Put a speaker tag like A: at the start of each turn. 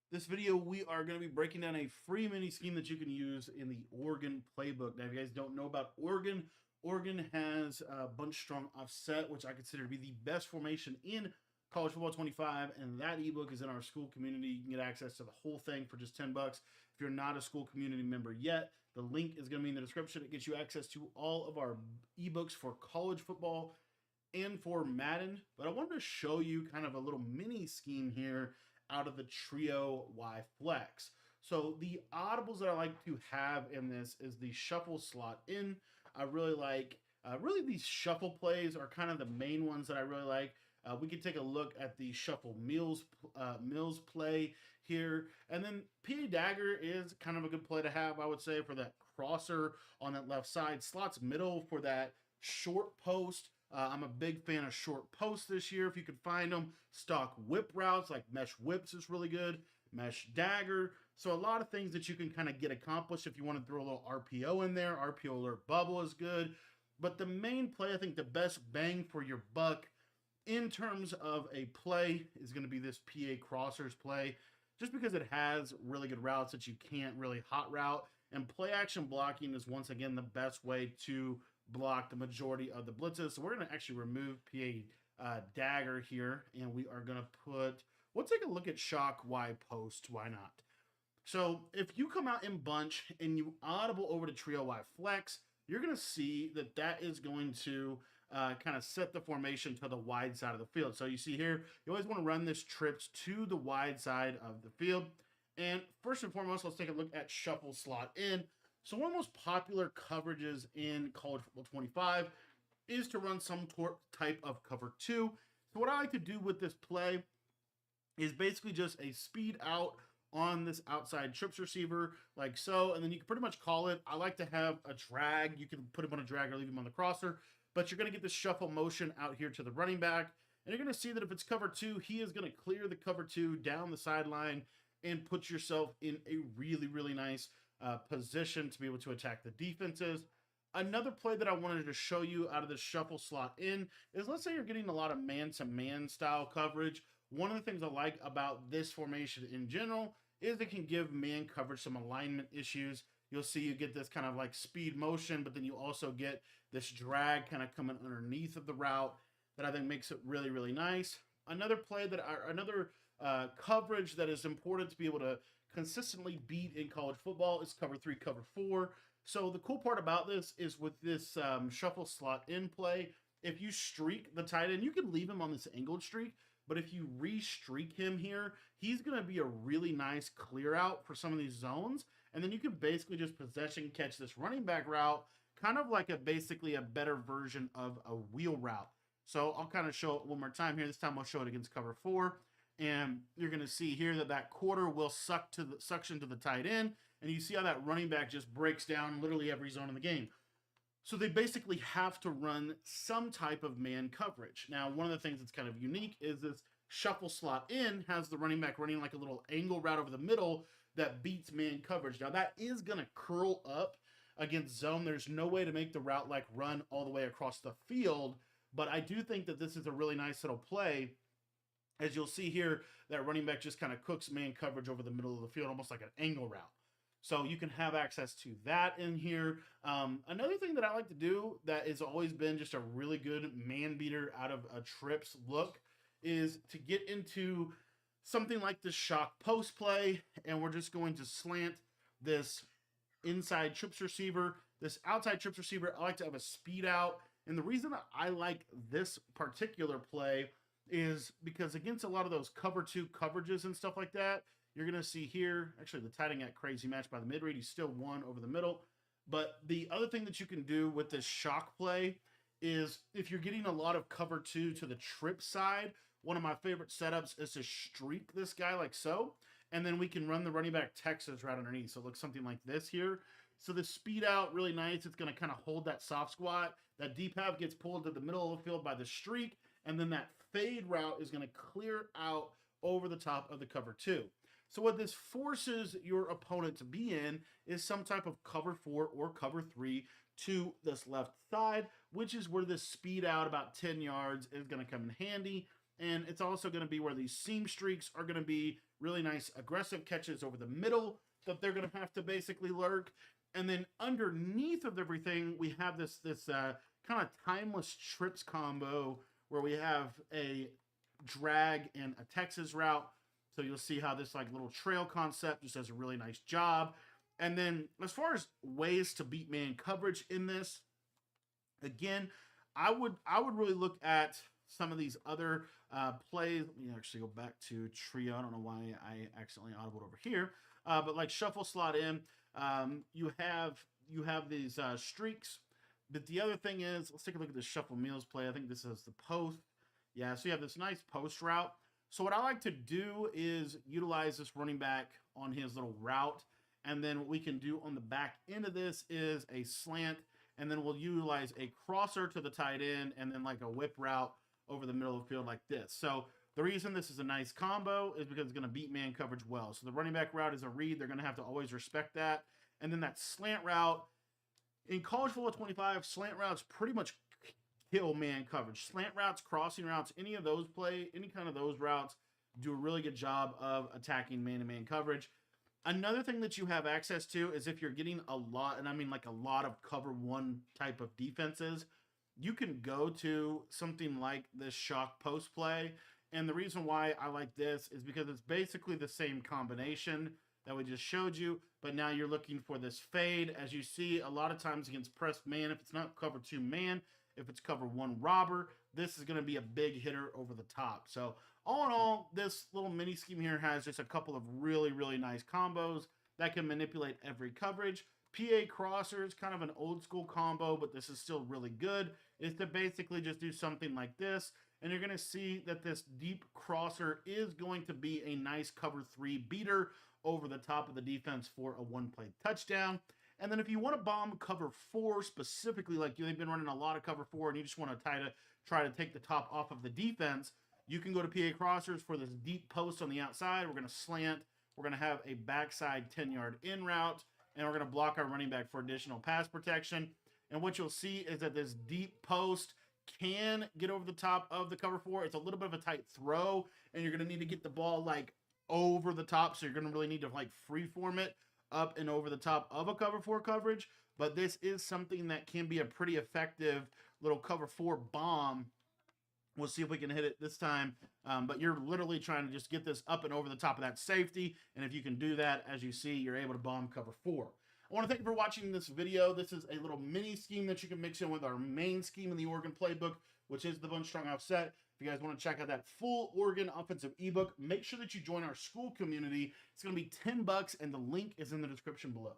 A: This video, we are going to be breaking down a free mini scheme that you can use in the Oregon playbook. Now, if you guys don't know about Oregon, Oregon has a bunch strong offset, which I consider to be the best formation in College Football 25, and that ebook is in our school community. You can get access to the whole thing for just 10 bucks. If you're not a school community member yet, the link is going to be in the description. It gets you access to all of our ebooks for college football and for Madden. But I wanted to show you kind of a little mini scheme here out of the Trio Y Flex. So the audibles that I like to have in this is the shuffle slot in. I really like, really these shuffle plays are kind of the main ones that I really like. We can take a look at the shuffle Mills play here. And then PA Dagger is kind of a good play to have, I would say, for that crosser on that left side. Slots middle for that short post. I'm a big fan of short posts this year. If you could find them, stock whip routes like mesh whips is really good. Mesh dagger. So a lot of things that you can kind of get accomplished if you want to throw a little RPO in there. RPO alert bubble is good. But the main play, I think the best bang for your buck in terms of a play is going to be this PA crossers play, just because it has really good routes that you can't really hot route. And play action blocking is once again the best way to block the majority of the blitzes. So we're going to actually remove PA Dagger here, and we are going to put, we'll take a look at Shock Y Post. Why not? So if you come out in bunch and you audible over to Trio Y Flex, you're going to see that that is going to kind of set the formation to the wide side of the field. So you see here, you always want to run this trips to the wide side of the field. And first and foremost, let's take a look at shuffle slot in. So one of the most popular coverages in College Football 25 is to run some type of cover two. So what I like to do with this play is basically just a speed out on this outside trips receiver like so, and then you can pretty much call it. I like to have a drag. You can put him on a drag or leave him on the crosser, but you're going to get the shuffle motion out here to the running back, and you're going to see that if it's cover two, he is going to clear the cover two down the sideline and put yourself in a really, really nice position to be able to attack the defenses. Another play that I wanted to show you out of the shuffle slot in is, let's say you're getting a lot of man-to-man style coverage. One of the things I like about this formation in general is it can give man coverage some alignment issues. You'll see you get this kind of like speed motion, but then you also get this drag kind of coming underneath of the route that I think makes it really, really nice. Another play that another coverage that is important to be able to consistently beat in college football is cover three, cover four. So the cool part about this is with this shuffle slot in play, if you streak the tight end, you can leave him on this angled streak, but if you re-streak him here, he's going to be a really nice clear out for some of these zones. And then you can basically just possession catch this running back route, kind of like basically a better version of a wheel route. So I'll kind of show it one more time here. This time I'll show it against cover four. And you're going to see here that that quarter will suction to the tight end. And you see how that running back just breaks down literally every zone in the game. So they basically have to run some type of man coverage. Now, one of the things that's kind of unique is this shuffle slot in has the running back running like a little angle route over the middle that beats man coverage. Now, that is going to curl up against zone. There's no way to make the route like run all the way across the field. But I do think that this is a really nice little play. As you'll see here, that running back just kind of cooks man coverage over the middle of the field, almost like an angle route. So you can have access to that in here. Another thing that I like to do that has always been just a really good man beater out of a trips look is to get into something like the shock post play, and we're just going to slant this inside trips receiver, this outside trips receiver. I like to have a speed out, and the reason that I like this particular play is because against a lot of those cover two coverages and stuff like that, you're going to see here, actually the tight end got crazy match by the mid read. He's still one over the middle. But the other thing that you can do with this shock play is if you're getting a lot of cover two to the trip side, one of my favorite setups is to streak this guy like so. And then we can run the running back Texas right underneath. So it looks something like this here. So the speed out, really nice. It's going to kind of hold that soft squat. That deep half gets pulled to the middle of the field by the streak. And then that fade route is going to clear out over the top of the cover two. So what this forces your opponent to be in is some type of cover four or cover three to this left side, which is where this speed out about 10 yards is going to come in handy. And it's also going to be where these seam streaks are going to be really nice aggressive catches over the middle that they're going to have to basically lurk. And then underneath of everything, we have this kind of timeless trips combo where we have a drag and a Texas route. So you'll see how this like little trail concept just does a really nice job. And then as far as ways to beat man coverage in this, again, I would really look at some of these other plays. Let me actually go back to trio. I don't know why I accidentally audibled over here, but like shuffle slot in. You have these streaks. But the other thing is, let's take a look at the shuffle meals play. I think this is the post. Yeah, so you have this nice post route. So what I like to do is utilize this running back on his little route. And then what we can do on the back end of this is a slant. And then we'll utilize a crosser to the tight end and then like a whip route over the middle of the field like this. So the reason this is a nice combo is because it's going to beat man coverage well. So the running back route is a read. They're going to have to always respect that. And then that slant route, in college football 25, slant routes pretty much kill man coverage. Slant routes, crossing routes, any of those play, any kind of those routes do a really good job of attacking man-to-man coverage. Another thing that you have access to is if you're getting a lot, and I mean like a lot of cover one type of defenses, you can go to something like this shock post play. And the reason why I like this is because it's basically the same combination that we just showed you, but now you're looking for this fade. As you see, a lot of times against pressed man, if it's not cover two man, if it's cover one robber, this is going to be a big hitter over the top. So all in all, this little mini scheme here has just a couple of really, really nice combos that can manipulate every coverage. PA crossers, kind of an old school combo, but this is still really good, is to basically just do something like this. And you're going to see that this deep crosser is going to be a nice cover three beater over the top of the defense for a one-play touchdown. And then if you want to bomb cover four specifically, like they've been running a lot of cover four and you just want to try to take the top off of the defense, you can go to PA crossers for this deep post on the outside. We're going to slant. We're going to have a backside 10-yard in route, and we're going to block our running back for additional pass protection. And what you'll see is that this deep post can get over the top of the cover four. It's a little bit of a tight throw, and you're going to need to get the ball like over the top. So you're going to really need to like freeform it up and over the top of a cover four coverage. But this is something that can be a pretty effective little cover four bomb. We'll see if we can hit it this time. But you're literally trying to just get this up and over the top of that safety. And if you can do that, as you see, you're able to bomb cover four. I want to thank you for watching this video. This is a little mini scheme that you can mix in with our main scheme in the Oregon playbook, which is the Bunch Strong Offset. If you guys want to check out that full Oregon offensive ebook, make sure that you join our school community. It's going to be $10, and the link is in the description below.